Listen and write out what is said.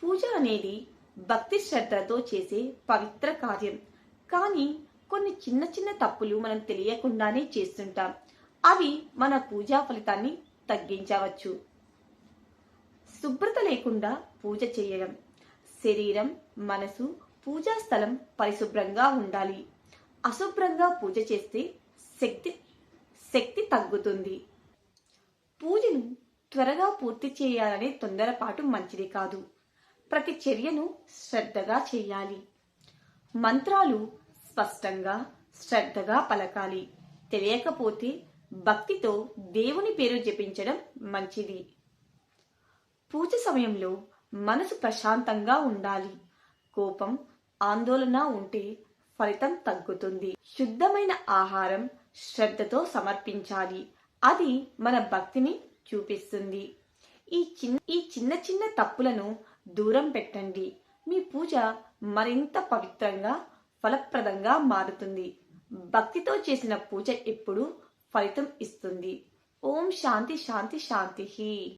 పూజ అనేది భక్తి శ్రద్ధతో చేసే పవిత్ర కార్యం. కానీ కొన్ని చిన్న చిన్న తప్పులు మనం తెలియకుండానే చేస్తుంటాం. అవి మన పూజా ఫలితాన్ని తగ్గించవచ్చు. శుభ్రత లేకుండా పూజ చేయడం. శరీరం, మనసు, పూజా స్థలం పరిశుభ్రంగా ఉండాలి. అశుభ్రంగా పూజ చేస్తే శక్తి తగ్గుతుంది. పూజను త్వరగా పూర్తి చేయాలనే తొందరపాటు మంచిది కాదు. ప్రతి చర్యను శ్రద్ధగా చేయాలి. మంత్రాలు స్పష్టంగా, శ్రద్ధగా పలకాలి. తెలియకపోతే భక్తితో దేవుని పేరు జపించడం మంచిది. పూజ సమయంలో మనసు ప్రశాంతంగా ఉండాలి. కోపం, ఆందోళన ఉంటే ఫలితం తగ్గుతుంది. శుద్ధమైన ఆహారం శ్రద్ధతో సమర్పించాలి. అది మన భక్తిని చూపిస్తుంది. ఈ చిన్న చిన్న తప్పులను దూరం పెట్టండి. మీ పూజ మరింత పవిత్రంగా, ఫలప్రదంగా మారుతుంది. భక్తితో చేసిన పూజ ఎప్పుడూ ఫలితం ఇస్తుంది. ఓం శాంతి శాంతి శాంతి.